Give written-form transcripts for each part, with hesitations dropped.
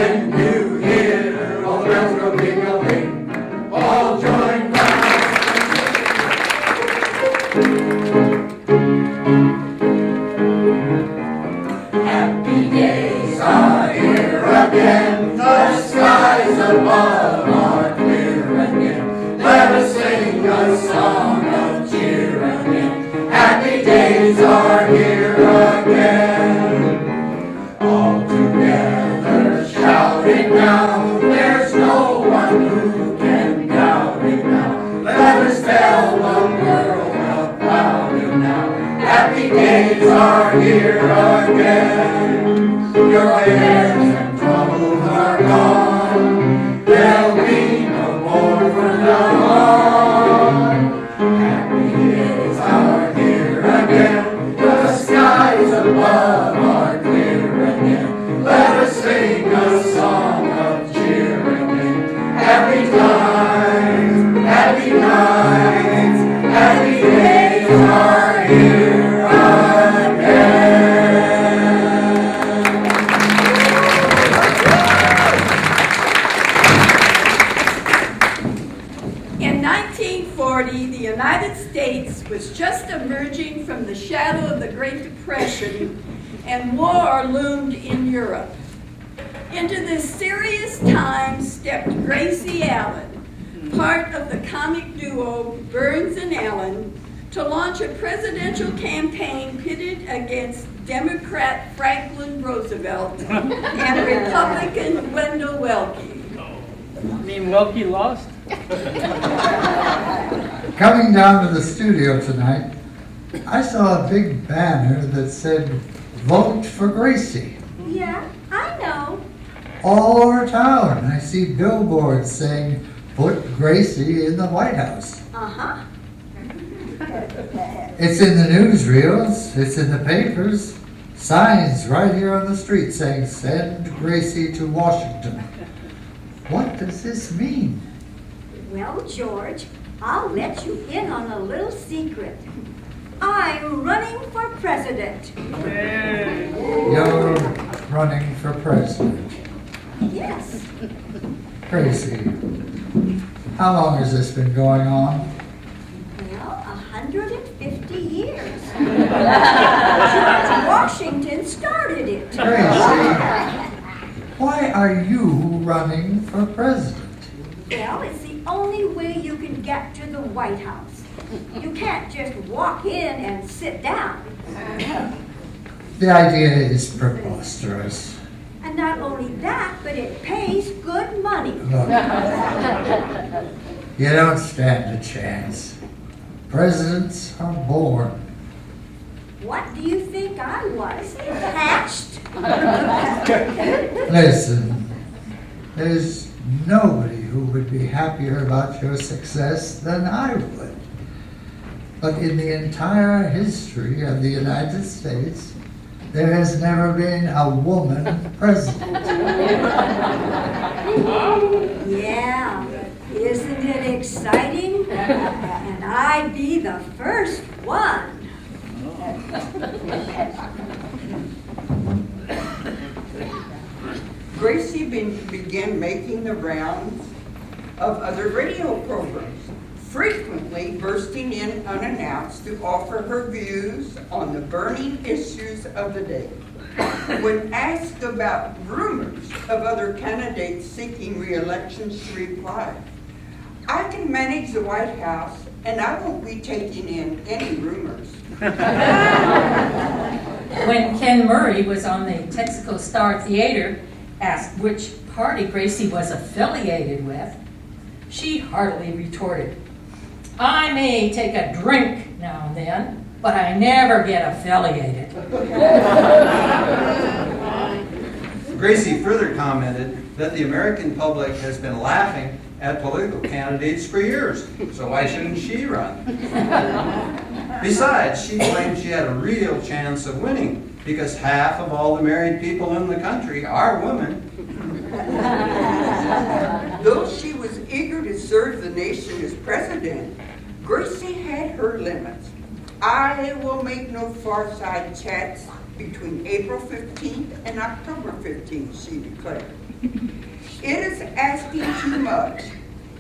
when you hear all the bells go ring-a-ling, all join round. Happy days are here again, the skies above are clear again. Let us sing a song of cheer again. Happy days are here again. All together shouting now, there's no one who can doubt it now. Let us tell the world about it now. Happy days are here again. Your cares and troubles are gone. There'll be no more from now on. Happy days are here again. The skies above are clear again. Let us sing a song of cheer again. Happy times, happy nights, happy days are here again. In 1940, the United States was just emerging from the shadow of the Great Depression, and war loomed in Europe. Into this serious time stepped Gracie Allen, part of the comic duo Burns and Allen, to launch a presidential campaign pitted against Democrat Franklin Roosevelt and Republican Wendell Willkie. You mean Wilkie lost? Coming down to the studio tonight, I saw a big banner that said, "Vote for Gracie." Yeah, I know. All over town, I see billboards saying, "Put Gracie in the White House." Uh-huh. It's in the newsreels, it's in the papers, signs right here on the street saying, "Send Gracie to Washington." What does this mean? Well, George, I'll let you in on a little secret. I'm running for president. You're running for president. Yes. Gracie, how long has this been going on? Well, 150 years. George Washington started it. Gracie, why are you running for president? Well, it's the only way you can get to the White House. You can't just walk in and sit down. The idea is preposterous. And not only that, but it pays good money. Look, you don't stand a chance. Presidents are born. What do you think I was? Hatched? Listen, there's nobody who would be happier about your success than I would. But in the entire history of the United States, there has never been a woman president. Yeah, isn't it exciting? And I'd be the first one. Gracie began making the rounds of other radio programs, frequently bursting in unannounced to offer her views on the burning issues of the day. When asked about rumors of other candidates seeking re-election, she replied, "I can manage the White House and I won't be taking in any rumors." When Ken Murray was on the Texaco Star Theater, asked which party Gracie was affiliated with, she heartily retorted, "I may take a drink now and then, but I never get affiliated." Gracie further commented that the American public has been laughing at political candidates for years, so why shouldn't she run? Besides, she claimed she had a real chance of winning because half of all the married people in the country are women. Though she was eager to serve the nation as president, Gracie had her limits. "I will make no far-side chats between April 15th and October 15th, she declared. It is asking too much,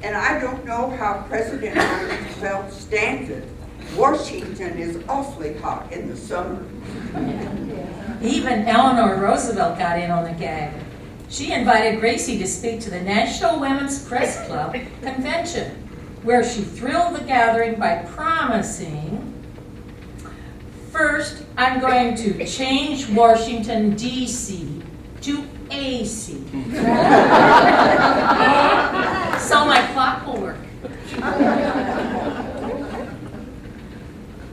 and I don't know how President Roosevelt stands it. Washington is awfully hot in the summer. Even Eleanor Roosevelt got in on the gag. She invited Gracie to speak to the National Women's Press Club convention, where she thrilled the gathering by promising, first, I'm going to change Washington, D.C. to AC. So my clock will work.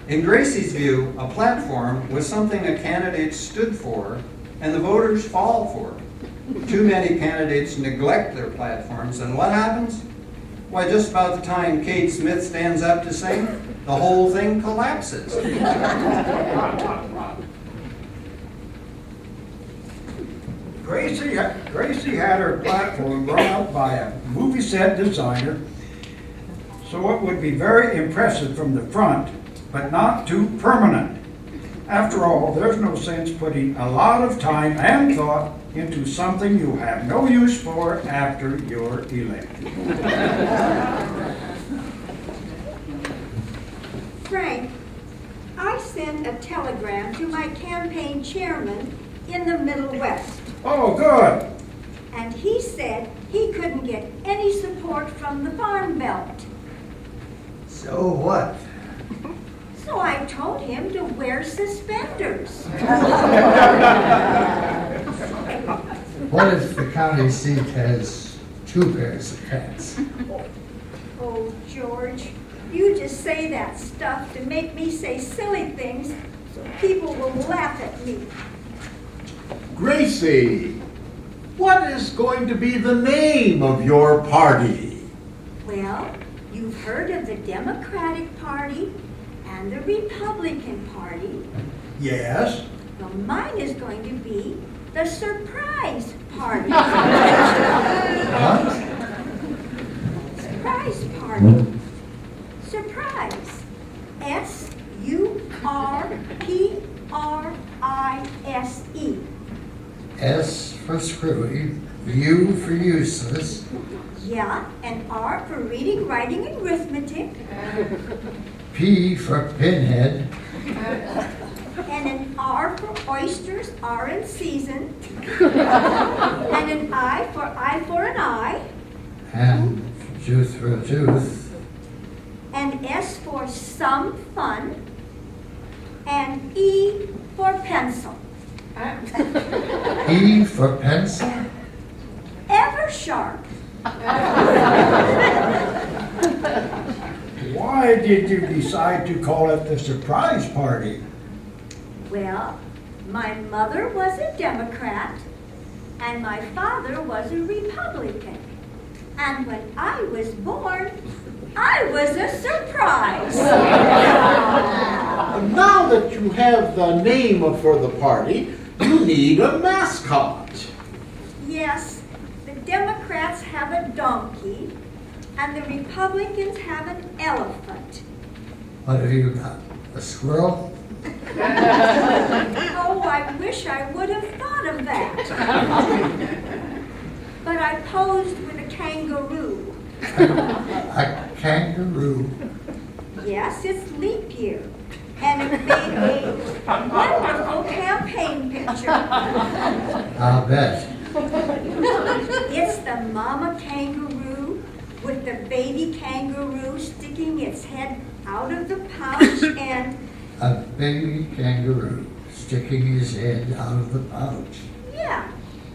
In Gracie's view, a platform was something a candidate stood for and the voters fall for. Too many candidates neglect their platforms, and what happens? Why, just about the time Kate Smith stands up to sing, the whole thing collapses. Gracie had her platform brought up by a movie set designer, so it would be very impressive from the front, but not too permanent. After all, there's no sense putting a lot of time and thought into something you have no use for after you're elected. Frank, I sent a telegram to my campaign chairman in the Middle West, Oh, good. and he said he couldn't get any support from the Farm Belt. So what? So I told him to wear suspenders. What if the county seat has 2 pairs of pants? Oh, George, you just say that stuff to make me say silly things so people will laugh at me. Gracie, what is going to be the name of your party? Well, you've heard of the Democratic Party and the Republican Party. Yes. Well, mine is going to be the Surprise Party. What? Surprise Party. Surprise. S-U-R-P-R-I-S-E. S for screwy, U for useless, Yeah, and R for reading, writing, and arithmetic. P for pinhead, And an R for oysters, R in season. And an I for an eye. and tooth for a tooth, And S for some fun. And E for pencil. E for pencil, Ever sharp. Why did you decide to call it the Surprise Party? Well, my mother was a Democrat and my father was a Republican. And when I was born, I was a surprise. Now that you have the name for the party, you need a mascot. Yes, the Democrats have a donkey and the Republicans have an elephant. what have you got, a squirrel? Oh, I wish I would have thought of that. But I posed with a kangaroo. A kangaroo, Yes, it's leap year. And it made a wonderful campaign picture. I'll bet. It's the mama kangaroo with the baby kangaroo sticking its head out of the pouch and, A baby kangaroo sticking his head out of the pouch. yeah,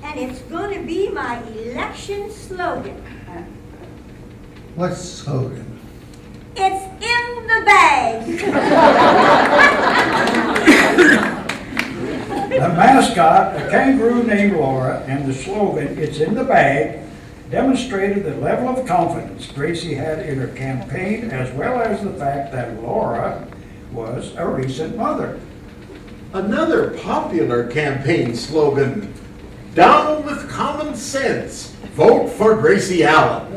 and it's going to be my election slogan. What's the slogan? It's in the bag. The mascot, a kangaroo named Laura, and the slogan, "It's in the bag," demonstrated the level of confidence Gracie had in her campaign, as well as the fact that Laura was a recent mother. Another popular campaign slogan, "Down with common sense, vote for Gracie Allen."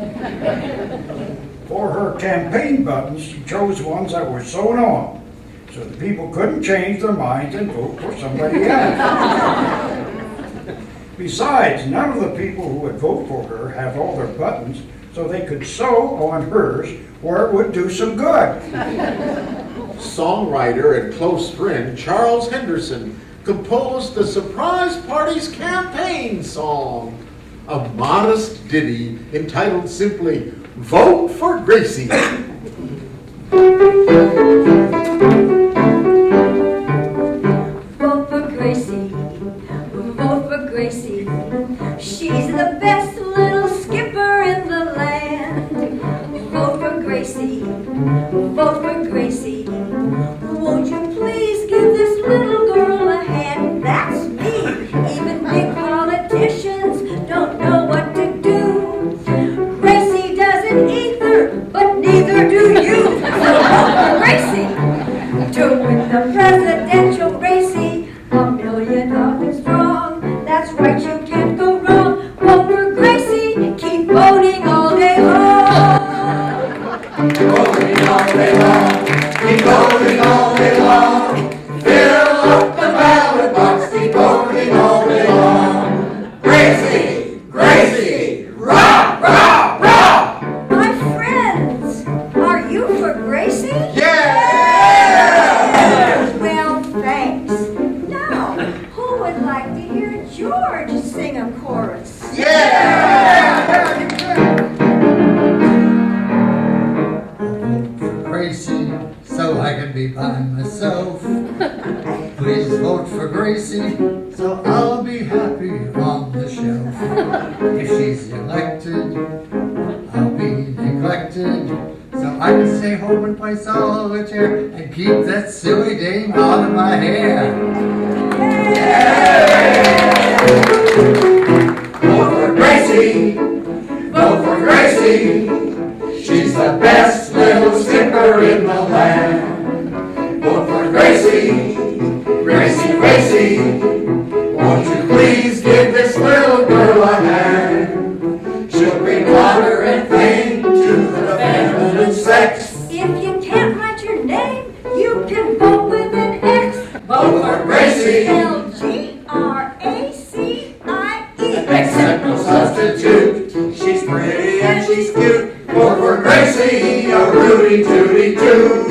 For her campaign buttons, she chose ones that were sewn on, so the people couldn't change their minds and vote for somebody else. Besides, none of the people who would vote for her have all their buttons, so they could sew on hers where it would do some good. Songwriter and close friend Charles Henderson composed the Surprise Party's campaign song, a modest ditty entitled simply, Vote for Gracie. Vote for Gracie, vote for Gracie. She's the best little skipper in the land. Vote for Gracie, vote for Gracie. Won't you please give this little girl a hand? That's me. Even big politicians don't know what to do. Gracie doesn't either, but neither do you. So vote for Gracie. To win the presidential Gracie, $1,000,000 strong. That's right, you can't go wrong. Vote for Gracie, keep voting all day long. Voting all day long, keep voting all day long. Fill up the ballot box, keep voting all day long. Gracie, Gracie, rah, rah, rah! My friends, are you for Gracie? Yeah! Well, thanks. Now, who would like to hear George sing a chorus? Vote for Gracie so I can be by myself. Please vote for Gracie so I'll be happy on the shelf. If she's elected, I'll be neglected. So I can stay home and play solitaire and keep that silly dame out of my hair. Vote for Gracie, vote for Gracie. She's the best little skipper in the land. Vote for Gracie, Gracie, Gracie. Won't you please give this little girl a hand? She'll bring honor and fame to the feminine sex. If you can't write your name, you can vote with an X. Vote for Gracie, L-G-R-A-C-I-E. accept no substitute. She's pretty and she's cute. Vote for Gracie, a rooty tooty too.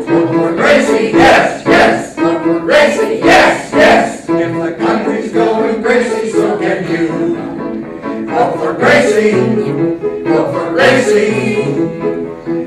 Vote for Gracie, yes, yes. Vote for Gracie, yes, yes. If the country's going Gracie, so can you. Vote for Gracie, vote for Gracie.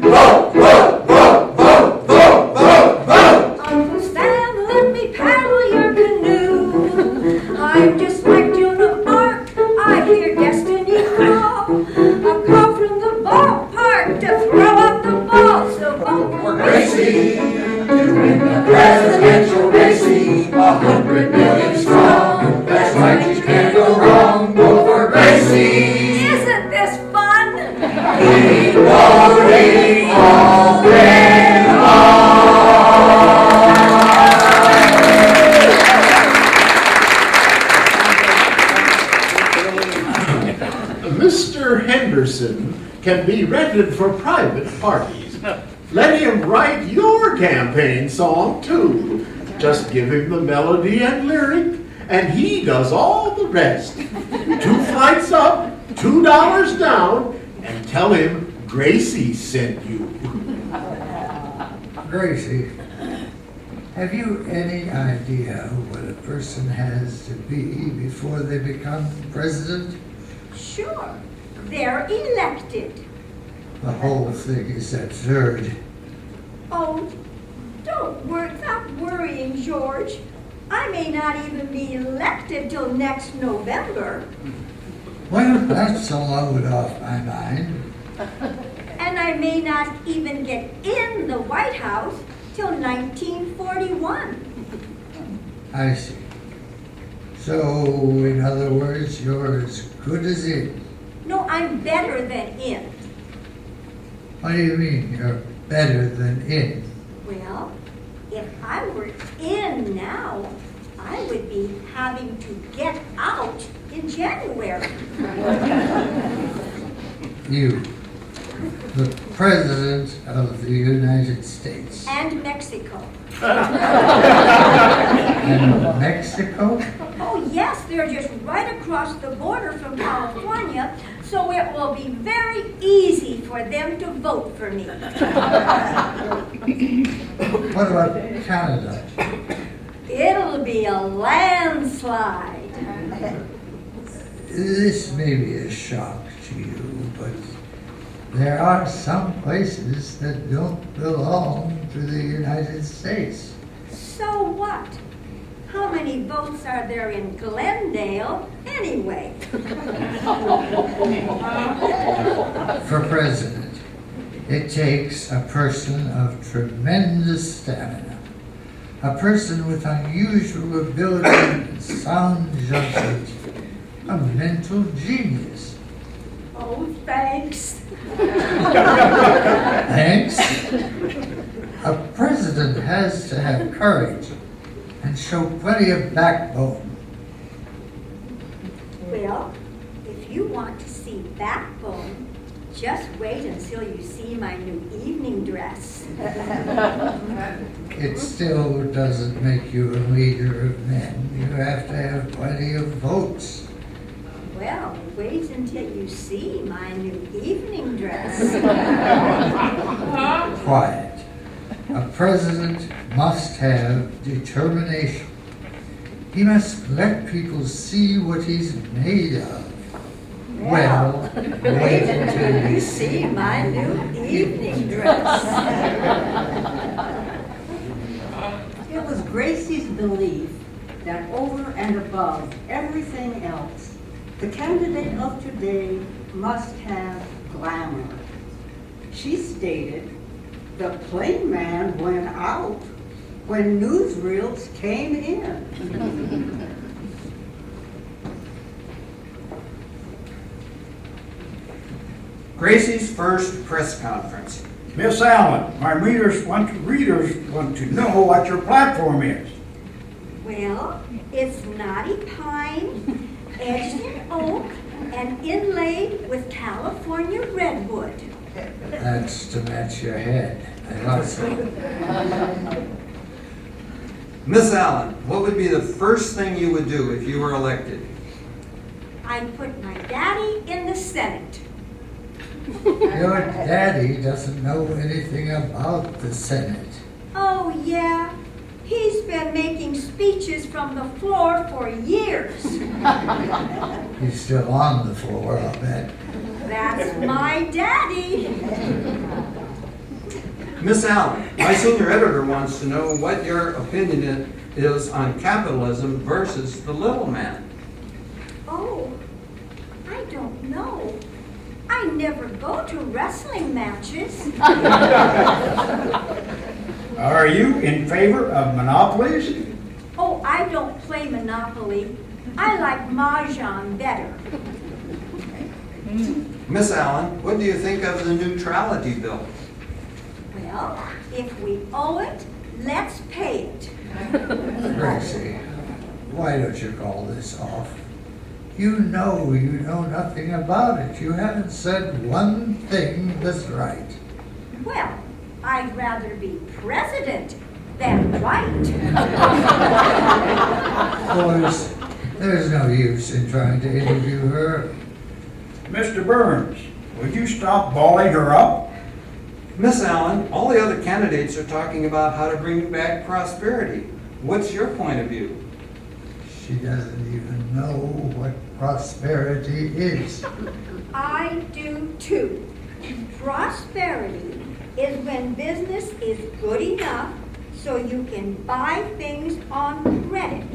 Vote, vote, vote, vote, vote, vote, vote. Uncle Sam, let me paddle your canoe. I'm just like Joan of Arc. I hear destiny call. A call from the ballpark to throw up the ball. So vote For Gracie, to win the presidential Gracie, 100 million strong. That's right, you can't go wrong. Vote for Gracie. Isn't this fun? Keep voting all day long. Mr. Henderson can be rented for private parties. Let him write your campaign song too. Just give him the melody and lyric, and he does all the rest. 2 flights up, $2 down, and tell him Gracie sent you. Gracie, have you any idea what a person has to be before they become president? Sure, they're elected. The whole thing is absurd. Oh, stop worrying, George. I may not even be elected till next November. Well, that's a load off my mind. And I may not even get in the White House till 1941. I see. So, in other words, you're as good as in. No, I'm better than in. What do you mean, you're better than in? Well, if I were in now, I would be having to get out in January. You, the President of the United States. And Mexico. And Mexico? Oh, yes, they're just right across the border from California, so it will be very easy for them to vote for me. What about Canada? It'll be a landslide. This may be a shock to you, but there are some places that don't belong to the United States. So what? How many votes are there in Glendale anyway? For president, it takes a person of tremendous stamina, a person with unusual ability and sound judgment, a mental genius. Oh, thanks. Thanks. A president has to have courage and show plenty of backbone. Well, if you want to see backbone, just wait until you see my new evening dress. It still doesn't make you a leader of men. You have to have plenty of votes. Well, wait until you see my new evening dress. Quiet. A president must have determination. He must let people see what he's made of. Well, wait until you see my new evening dress. It was Gracie's belief that over and above everything else, the candidate of today must have glamour. She stated, the plain man went out when newsreels came in. Gracie's first press conference. Miss Allen, my readers want to know what your platform is. Well, it's knotty pine, edged in oak, and inlaid with California redwood. that's to match your head. I thought so. Miss Allen, what would be the first thing you would do if you were elected? I'd put my daddy in the Senate. Your daddy doesn't know anything about the Senate. Oh, yeah. He's been making speeches from the floor for years. He's still on the floor, I'll bet. That's my daddy. Miss Allen, my senior editor wants to know what your opinion is on capitalism versus the little man. Oh, I don't know. I never go to wrestling matches. Are you in favor of monopolies? Oh, I don't play Monopoly. I like Mahjong better. Miss Allen, what do you think of the neutrality bill? Well, if we owe it, let's pay it. Gracie, why don't you call this off? You know nothing about it. You haven't said one thing that's right. Well, I'd rather be president than right. Of course, there's no use in trying to interview her. Mr. Burns, would you stop balling her up? Miss Allen, all the other candidates are talking about how to bring back prosperity. What's your point of view? She doesn't even know what prosperity is. I do too. Prosperity is when business is good enough so you can buy things on credit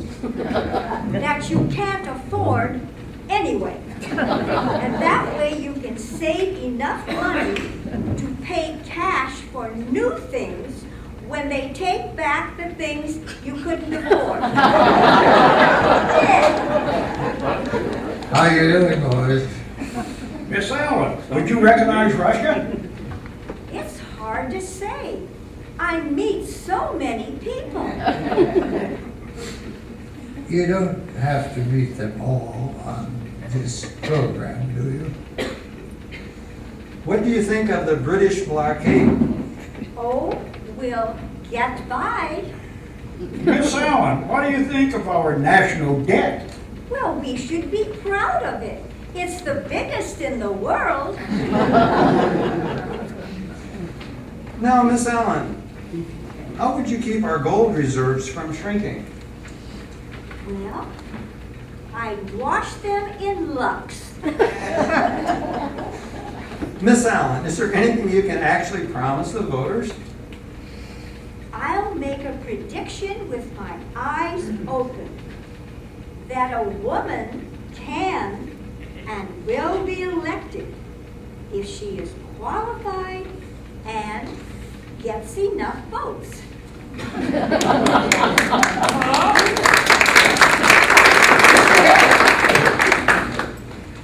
that you can't afford anyway. And that way you can save enough money to pay cash for new things when they take back the things you couldn't afford. Yeah. How you doing, boys? Miss Allen, would you recognize Russia? It's hard to say. I meet so many people. You don't have to meet them all on this program, do you? What do you think of the British blockade? Oh, we'll get by. Miss Allen, what do you think of our national debt? Well, we should be proud of it. It's the biggest in the world. Now, Miss Allen, how would you keep our gold reserves from shrinking? Well, I'd wash them in Lux. Miss Allen, is there anything you can actually promise the voters? I'll make a prediction with my eyes open that a woman can and will be elected if she is qualified and gets enough votes.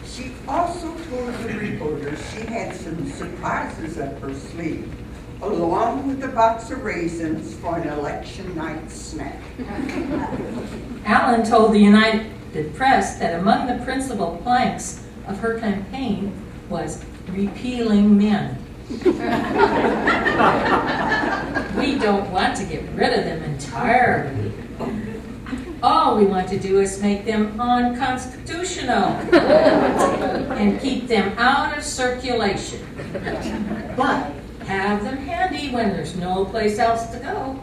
She also told the reporters she had some surprises up her sleeve, along with a box of raisins for an election night snack. Allen told the United Press that among the principal planks of her campaign was repealing men. We don't want to get rid of them entirely. All we want to do is make them unconstitutional and keep them out of circulation. But have them handy when there's no place else to go.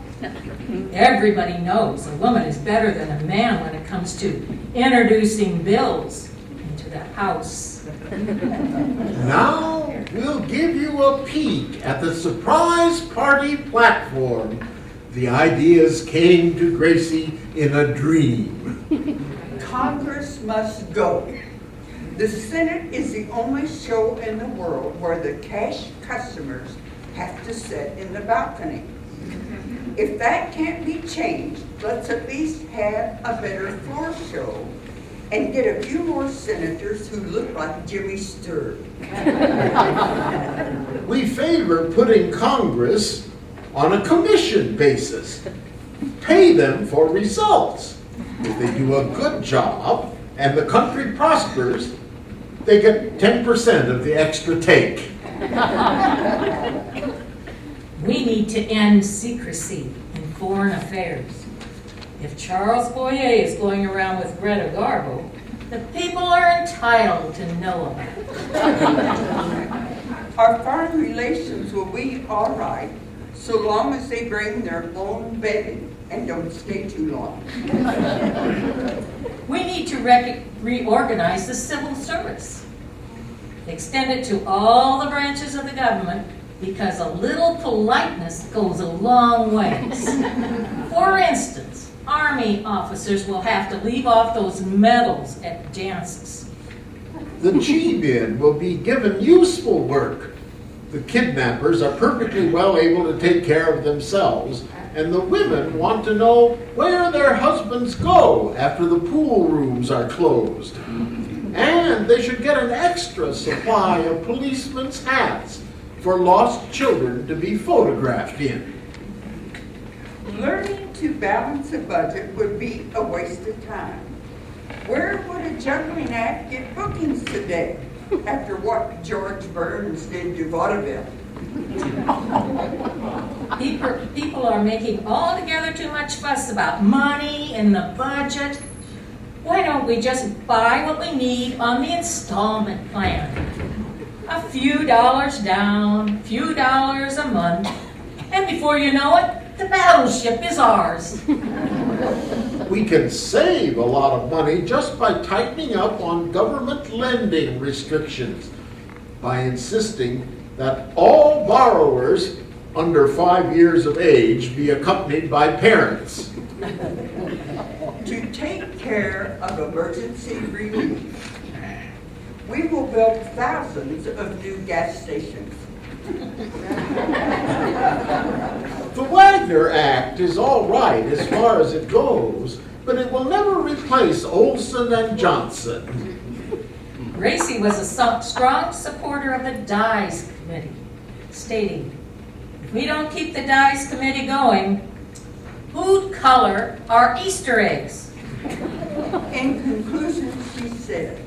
Everybody knows a woman is better than a man when it comes to introducing bills into the House. Now we'll give you a peek at the surprise party platform. The ideas came to Gracie in a dream. Congress must go. The Senate is the only show in the world where the cash customers have to sit in the balcony. If that can't be changed, let's at least have a better floor show and get a few more senators who look like Jimmy Stewart. We favor putting Congress on a commission basis. Pay them for results. If they do a good job and the country prospers, they get 10% of the extra take. We need to end secrecy in foreign affairs. If Charles Boyer is going around with Greta Garbo, the people are entitled to know about it. Our foreign relations will be all right so long as they bring their own bedding and don't stay too long. We need to reorganize the civil service. Extend it to all the branches of the government because a little politeness goes a long ways. For instance, Army officers will have to leave off those medals at dances. The G-men will be given useful work. The kidnappers are perfectly well able to take care of themselves, and the women want to know where their husbands go after the pool rooms are closed. And they should get an extra supply of policemen's hats for lost children to be photographed in. Learning to balance a budget would be a waste of time. Where would a juggling act get bookings today after what George Burns did to vaudeville? People are making altogether too much fuss about money and the budget. Why don't we just buy what we need on the installment plan? A few dollars down, a few dollars a month, and before you know it, the battleship is ours. We can save a lot of money just by tightening up on government lending restrictions, by insisting that all borrowers under 5 years of age be accompanied by parents. To take care of emergency relief, we will build thousands of new gas stations. The Wagner Act is all right as far as it goes, but it will never replace Olson and Johnson. Gracie was a strong supporter of the Dyes Committee, stating, if we don't keep the Dyes Committee going, who'd color our Easter eggs? In conclusion, she said,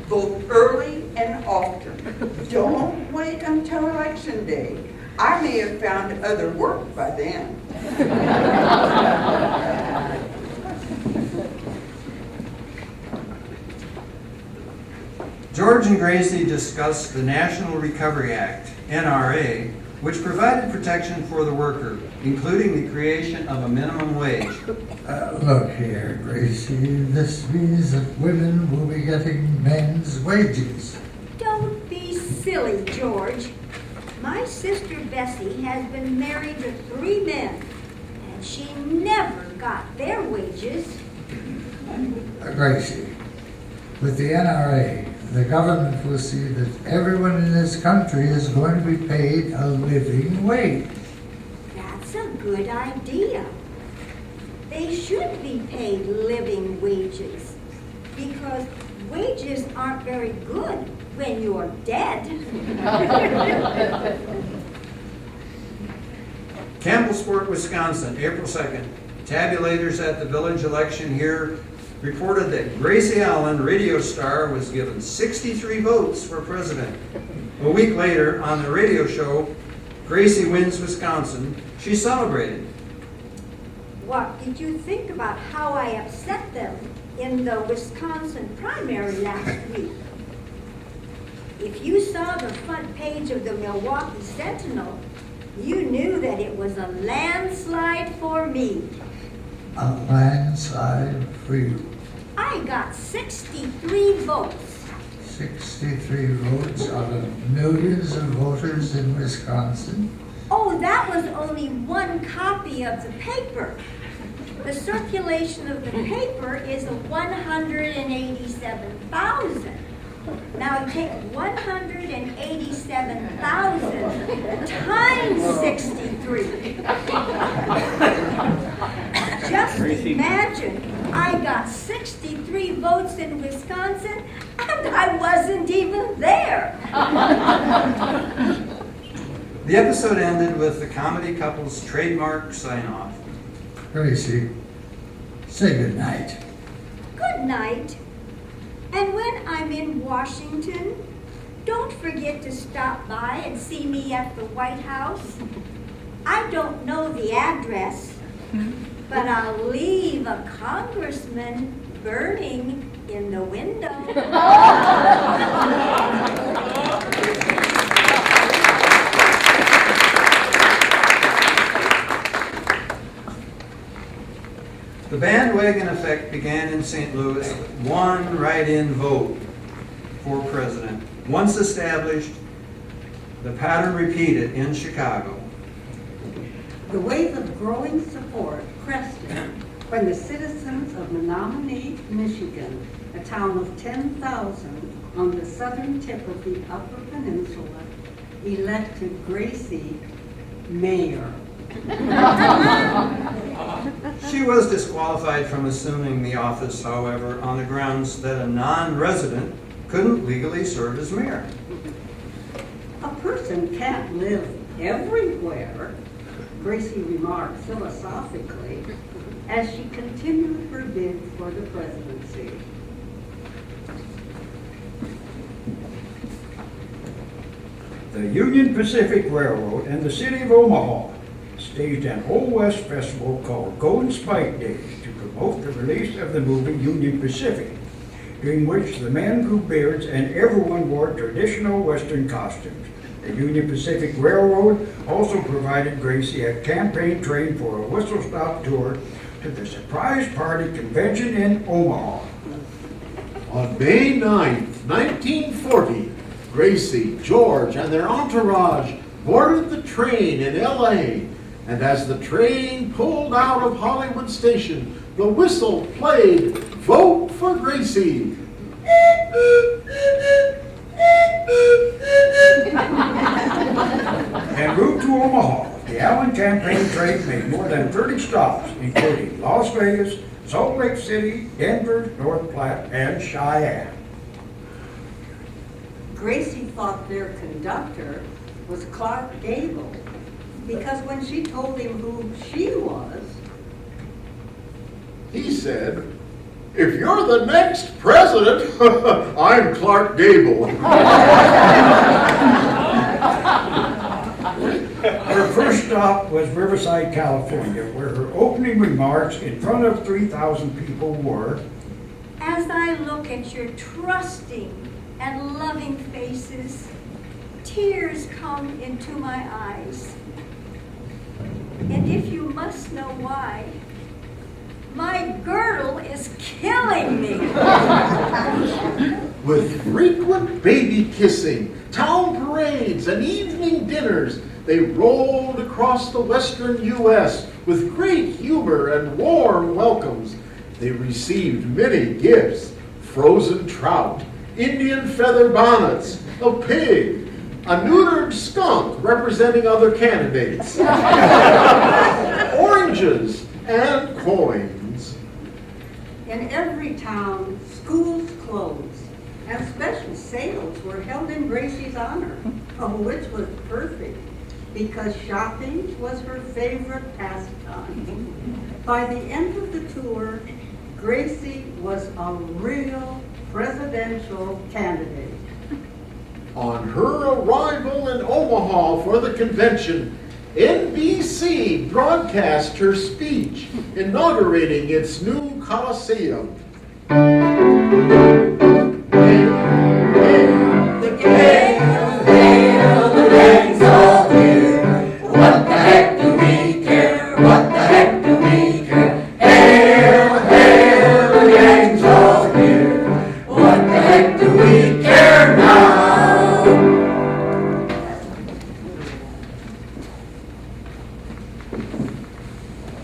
vote early and often. Don't wait until election day. I may have found other work by then. George and Gracie discussed the National Recovery Act, NRA, which provided protection for the worker, including the creation of a minimum wage. Look here, Gracie, this means that women will be getting men's wages. Don't be silly, George. My sister Bessie has been married to 3 men, and she never got their wages. Gracie, with the NRA, the government will see that everyone in this country is going to be paid a living wage. That's a good idea. They should be paid living wages, because wages aren't very good when you're dead. Campbellsport, Wisconsin, April 2nd. Tabulators at the village election here reported that Gracie Allen, radio star, was given 63 votes for president. A week later, on the radio show, Gracie Wins Wisconsin, she celebrated. What did you think about how I upset them in the Wisconsin primary last week? If you saw the front page of the Milwaukee Sentinel, you knew that it was a landslide for me. A landslide for you. I got 63 votes. 63 votes out of millions of voters in Wisconsin. Oh, that was only one copy of the paper. The circulation of the paper is 187,000. Now take 187,000 times 63. Just imagine, I got 63 votes in Wisconsin and I wasn't even there. The episode ended with the comedy couple's trademark sign-off. Gracie, say good night. Good night. And when I'm in Washington, don't forget to stop by and see me at the White House. I don't know the address, but I'll leave a congressman burning in the window. The bandwagon effect began in St. Louis with one write-in vote for president. Once established, the pattern repeated in Chicago. The wave of growing support crested when the citizens of Menominee, Michigan, a town of 10,000 on the southern tip of the Upper Peninsula, elected Gracie mayor. She was disqualified from assuming the office, however, on the grounds that a non-resident couldn't legally serve as mayor. A person can't live everywhere, Gracie remarked philosophically as she continued her bid for the presidency. The Union Pacific Railroad and the City of Omaha staged an Old West festival called Golden Spike Days to promote the release of the movie Union Pacific, during which the men grew beards and everyone wore traditional Western costumes. The Union Pacific Railroad also provided Gracie a campaign train for a whistle-stop tour to the surprise party convention in Omaha. On May 9th, 1940, Gracie, George, and their entourage boarded the train in L.A., and as the train pulled out of Hollywood Station, the whistle played "Vote for Gracie." En route to Omaha, the Allen campaign train made more than 30 stops, including Las Vegas, Salt Lake City, Denver, North Platte, and Cheyenne. Gracie thought their conductor was Clark Gable because when she told him who she was, He said, "If you're the next president, I'm Clark Gable." Her first stop was Riverside, California, where her opening remarks in front of 3,000 people were, As I look at your trusting, and loving faces, tears come into my eyes. And if you must know why, my girdle is killing me. With frequent baby kissing, town parades, and evening dinners, they rolled across the western U.S. with great humor and warm welcomes. They received many gifts: frozen trout, Indian feather bonnets, a pig, a neutered skunk representing other candidates, oranges, and coins. In every town, schools closed, and special sales were held in Gracie's honor, which was perfect because shopping was her favorite pastime. By the end of the tour, Gracie was a real presidential candidate. On her arrival in Omaha for the convention, NBC broadcast her speech inaugurating its new Coliseum. The gang's all here. What the heck do we care? What the heck do we care? Hail, hail, the gang's all here. What the heck do we care now?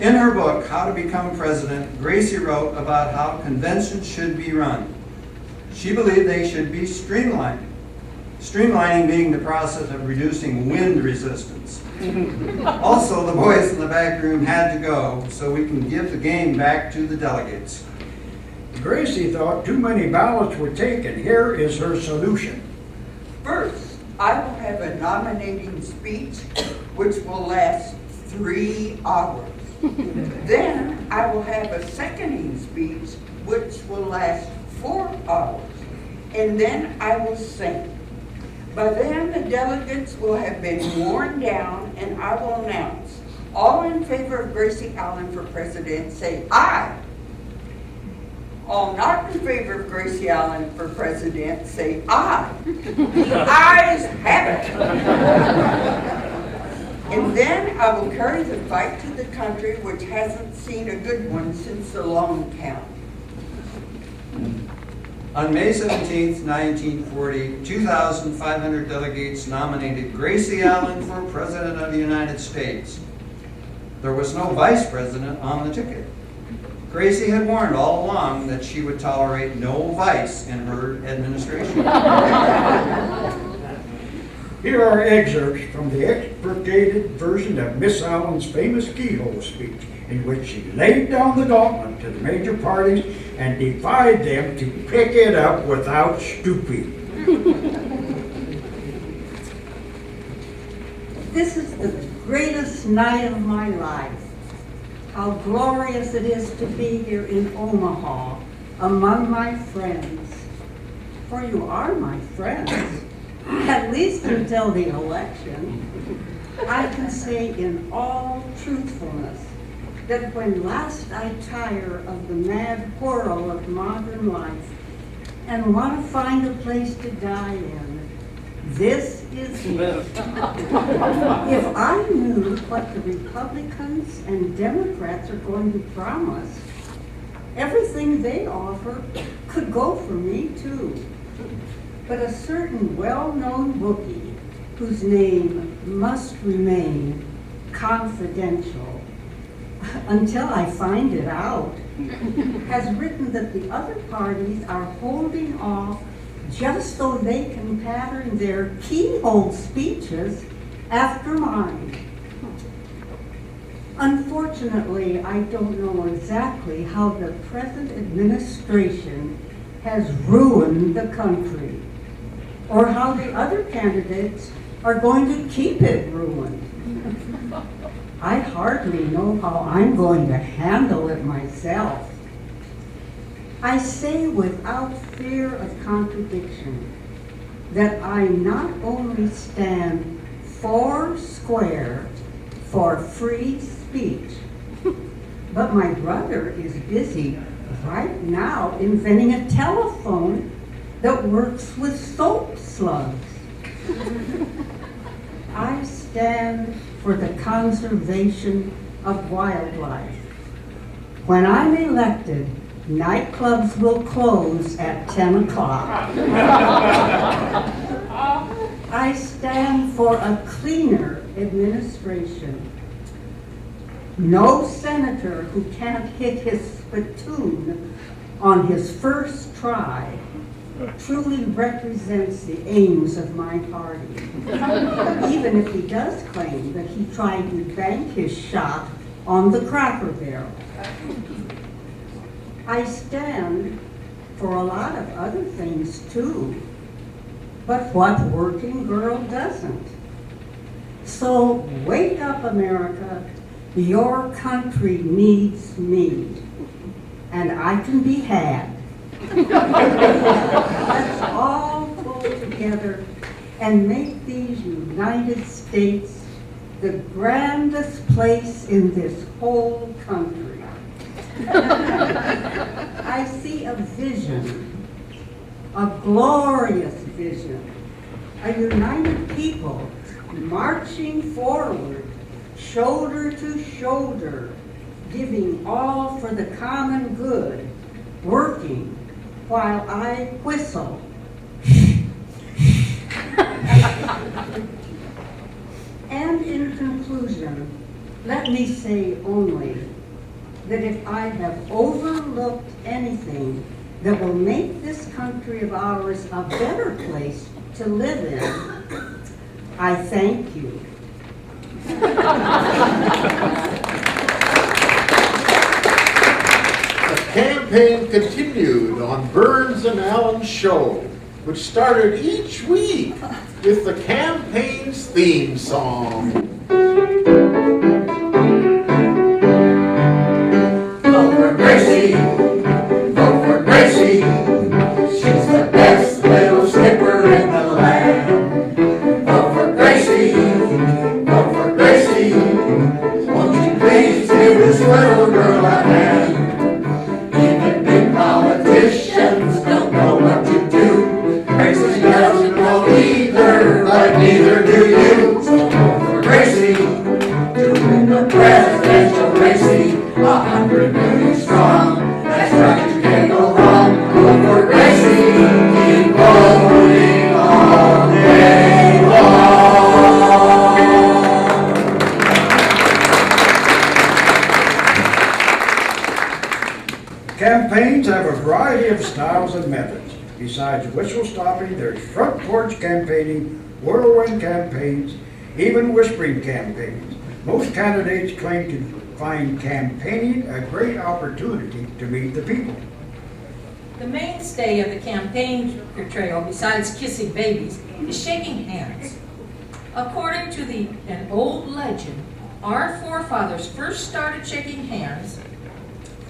In her book, How to Become President, Gracie wrote about how conventions should be run. She believed they should be streamlined. Streamlining being the process of reducing wind resistance. Also, the boys in the back room had to go so we can give the game back to the delegates. Gracie thought too many ballots were taken. Here is her solution. First, I will have a nominating speech which will last 3 hours. Then I will have a seconding speech which will last 4 hours. And then I will sing. By then the delegates will have been worn down and I will announce, all in favor of Gracie Allen for president, say aye. All not in favor of Gracie Allen for president, say aye. The ayes have it. And then I will carry the fight to the country which hasn't seen a good one since the long count. On May 17, 1940, 2,500 delegates nominated Gracie Allen for President of the United States. There was no vice president on the ticket. Gracie had warned all along that she would tolerate no vice in her administration. Here are excerpts from the expurgated version of Miss Allen's famous keyhole speech, in which she laid down the gauntlet to the major parties and defied them to pick it up without stooping. This is the greatest night of my life. How glorious it is to be here in Omaha among my friends. For you are my friends, at least until the election. I can say in all truthfulness that when last I tire of the mad whirl of modern life and want to find a place to die in, this is it. If I knew what the Republicans and Democrats are going to promise, everything they offer could go for me too. But a certain well-known bookie, whose name must remain confidential until I find it out, has written that the other parties are holding off just so they can pattern their keyhole speeches after mine. Unfortunately, I don't know exactly how the present administration has ruined the country, or how the other candidates are going to keep it ruined. I hardly know how I'm going to handle it myself. I say without fear of contradiction that I not only stand foursquare for free speech, but my brother is busy right now inventing a telephone that works with soap slugs. I stand for the conservation of wildlife. When I'm elected, nightclubs will close at 10 o'clock. I stand for a cleaner administration. No senator who can't hit his spittoon on his first try truly represents the aims of my party. Even if he does claim that he tried to bank his shot on the Cracker Barrel. I stand for a lot of other things too, but what working girl doesn't? So wake up, America. Your country needs me, and I can be had. Let's all pull together and make these United States the grandest place in this whole country. I see a vision, a glorious vision, a united people marching forward, shoulder to shoulder, giving all for the common good, working while I whistle. And in conclusion, let me say only that if I have overlooked anything that will make this country of ours a better place to live in, I thank you. The campaign continued on Burns and Allen's show, which started each week with the campaign's theme song. Vote for Gracie, vote for Gracie. She's the best little skipper in the land. Vote for Gracie, vote for Gracie. Won't you please give this little girl a hand? Even big politicians don't know what to do. Gracie doesn't know either, but neither do you. So vote for Gracie to win the presidential race. 100 million strong, that's right, you can't go wrong. Vote for Gracie, keep voting all day long. Campaigns have a variety of styles and methods. Besides whistle stopping, there's front porch campaigning, whirlwind campaigns, even whispering campaigns. Most candidates claim to find campaigning a great opportunity to meet the people. The mainstay of the campaign portrayal, besides kissing babies, is shaking hands. According to an old legend, our forefathers first started shaking hands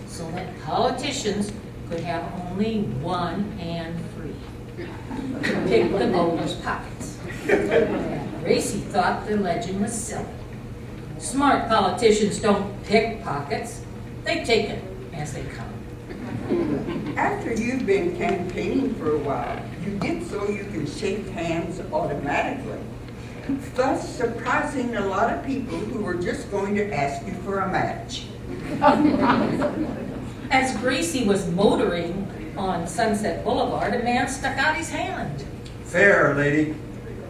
so that politicians could have only one hand free to pick the voters' pockets. Gracie thought the legend was silly. Smart politicians don't pick pockets, they take it as they come. After you've been campaigning for a while, you get so you can shake hands automatically, thus surprising a lot of people who were just going to ask you for a match. As Gracie was motoring on Sunset Boulevard, a man stuck out his hand. Fair, lady.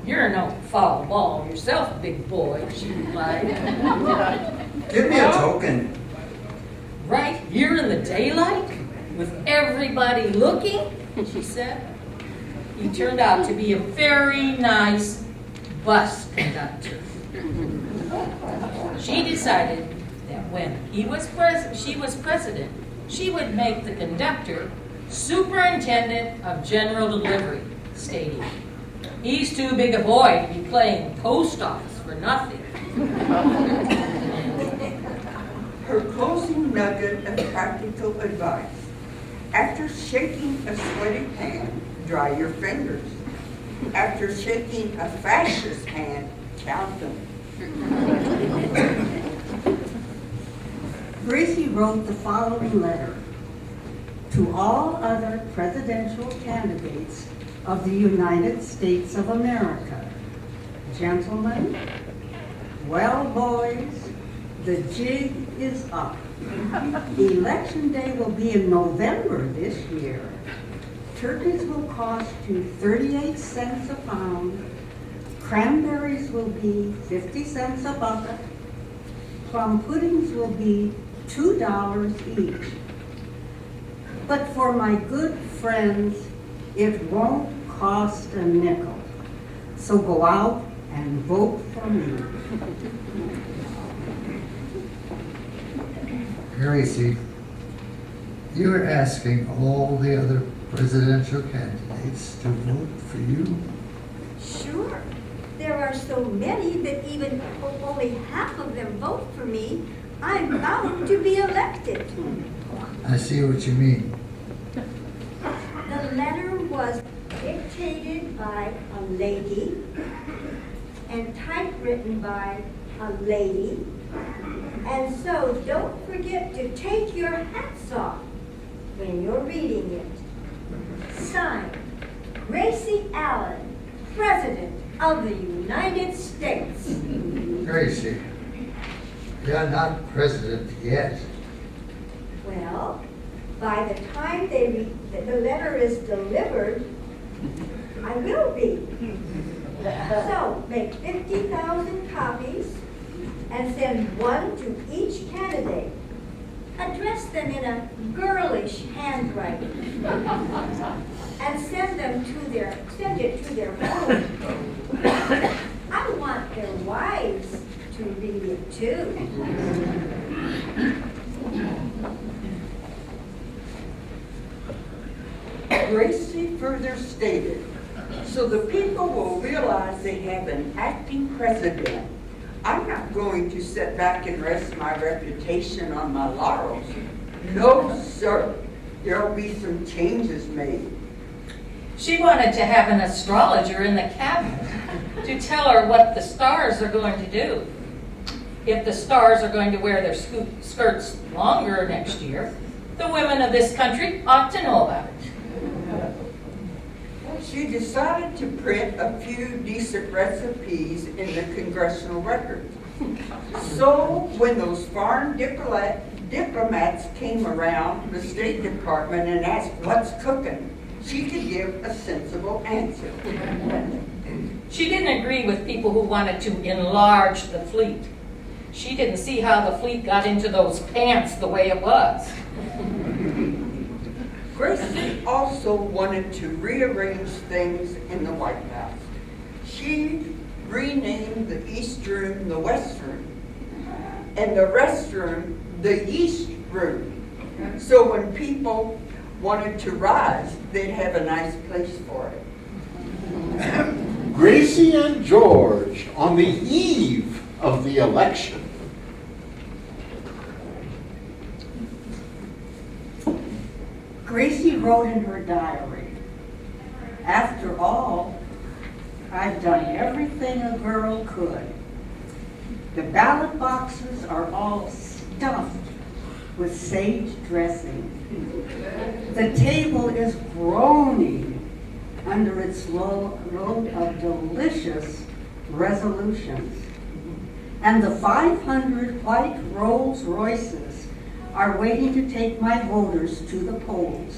"You're no foul ball yourself, big boy," she replied. Give me a token. "Right here in the daylight, with everybody looking," she said. He turned out to be a very nice bus conductor. She decided that when she was president, she would make the conductor superintendent of general delivery, stating, "He's too big a boy to be playing post office for nothing." Her closing nugget of practical advice: after shaking a sweaty hand, dry your fingers. After shaking a fascist hand, count them. Gracie wrote the following letter to all other presidential candidates of the United States of America. Gentlemen, well, boys, the jig is up. Election day will be in November this year. Turkeys will cost you 38 cents a pound. Cranberries will be 50 cents a bucket. Plum puddings will be $2 each. But for my good friends, it won't cost a nickel. So go out and vote for me. Gracie, you're asking all the other presidential candidates to vote for you? Sure. There are so many that even if only half of them vote for me, I'm bound to be elected. I see what you mean. The letter was dictated by a lady and typewritten by a lady. And so don't forget to take your hats off when you're reading it. Signed, Gracie Allen, President of the United States. Gracie, you're not president yet. Well, by the time the letter is delivered, I will be. So make 50,000 copies and send one to each candidate. Address them in a girlish handwriting and send it to their home. I want their wives to read it too. Gracie further stated, so the people will realize they have an acting president. I'm not going to sit back and rest my reputation on my laurels. No, sir. There'll be some changes made. She wanted to have an astrologer in the cabinet to tell her what the stars are going to do. If the stars are going to wear their skirts longer next year, the women of this country ought to know about it. She decided to print a few decent recipes in the congressional record. So when those foreign diplomats came around the State Department and asked what's cooking, she could give a sensible answer. She didn't agree with people who wanted to enlarge the fleet. She didn't see how the fleet got into those pants the way it was. Gracie also wanted to rearrange things in the White House. She renamed the East Room the West Room, and the restroom the East Room. So when people wanted to rise, they'd have a nice place for it. Gracie and George on the eve of the election. Gracie wrote in her diary, after all, I've done everything a girl could. The ballot boxes are all stuffed with sage dressing. The table is groaning under its load of delicious resolutions. And the 500 white Rolls Royces are waiting to take my voters to the polls.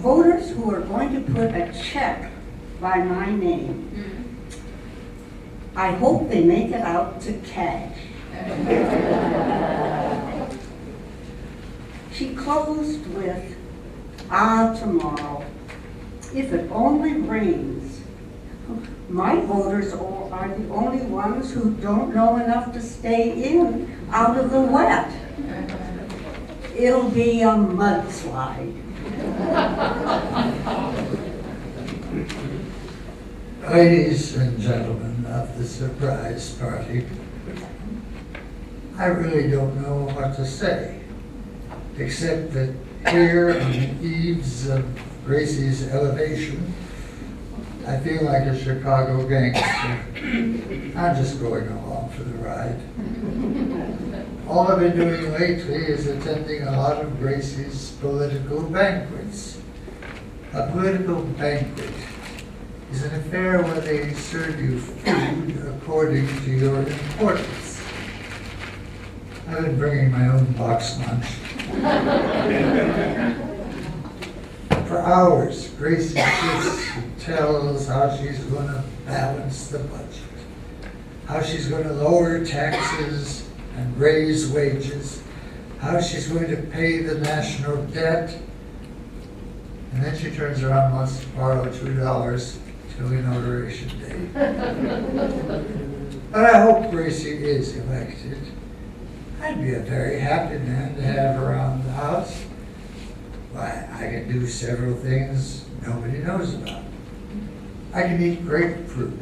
Voters who are going to put a check by my name. I hope they make it out to cash. She closed with, tomorrow, if it only rains. My voters are the only ones who don't know enough to stay in out of the wet. It'll be a mudslide. Ladies and gentlemen of the surprise party, I really don't know what to say, except that here on the eves of Gracie's elevation, I feel like a Chicago gangster. I'm just going along for the ride. All I've been doing lately is attending a lot of Gracie's political banquets. A political banquet is an affair where they serve you food according to your importance. I've been bringing my own box lunch. For hours, Gracie sits and tells how she's going to balance the budget, how she's going to lower taxes and raise wages, how she's going to pay the national debt, and then she turns around and wants to borrow $2 till Inauguration Day. But I hope Gracie is elected. I'd be a very happy man to have around the house. Why, I can do several things nobody knows about. I can eat grapefruit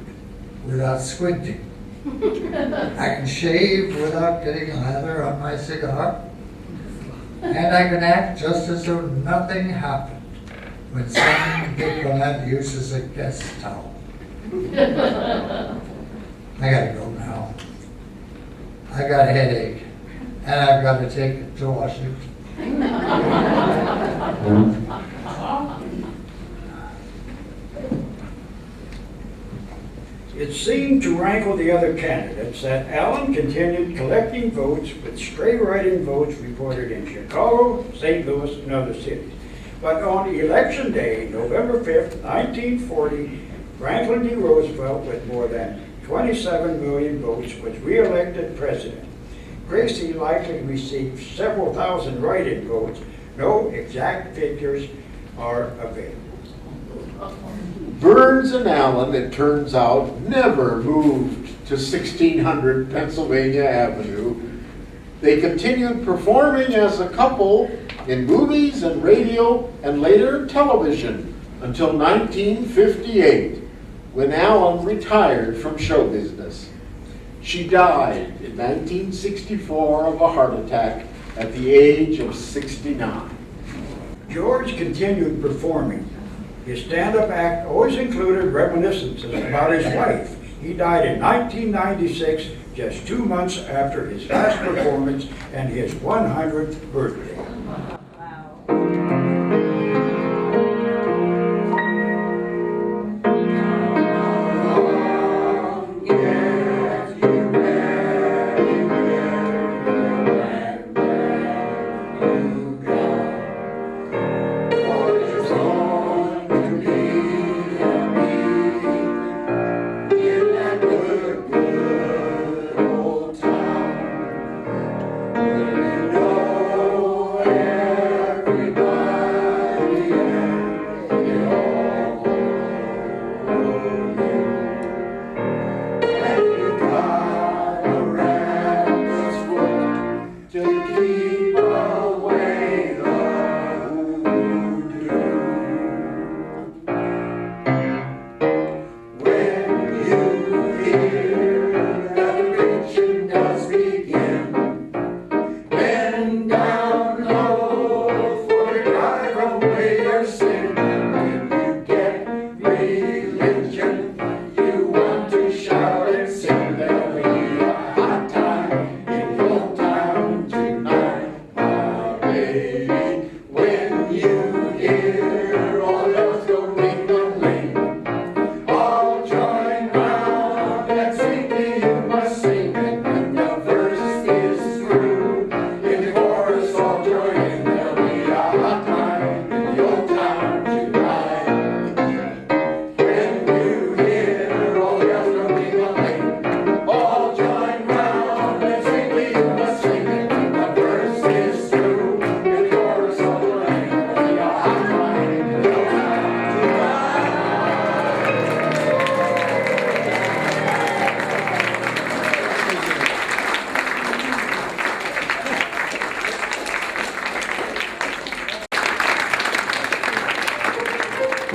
without squinting. I can shave without getting lather on my cigar. And I can act just as though nothing happened when some diplomat uses a guest towel. I gotta go now. I got a headache, and I've got to take it to Washington. It seemed to rankle the other candidates that Allen continued collecting votes, with stray write-in votes reported in Chicago, St. Louis, and other cities. But on Election Day, November 5th, 1940, Franklin D. Roosevelt, with more than 27 million votes, was re-elected president. Gracie likely received several thousand write-in votes. No exact figures are available. Burns and Allen, it turns out, never moved to 1600 Pennsylvania Avenue. They continued performing as a couple in movies and radio and later television until 1958, when Allen retired from show business. She died in 1964 of a heart attack at the age of 69. George continued performing. His stand-up act always included reminiscences about his wife. He died in 1996, just 2 months after his last performance and his 100th birthday.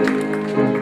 Thank you.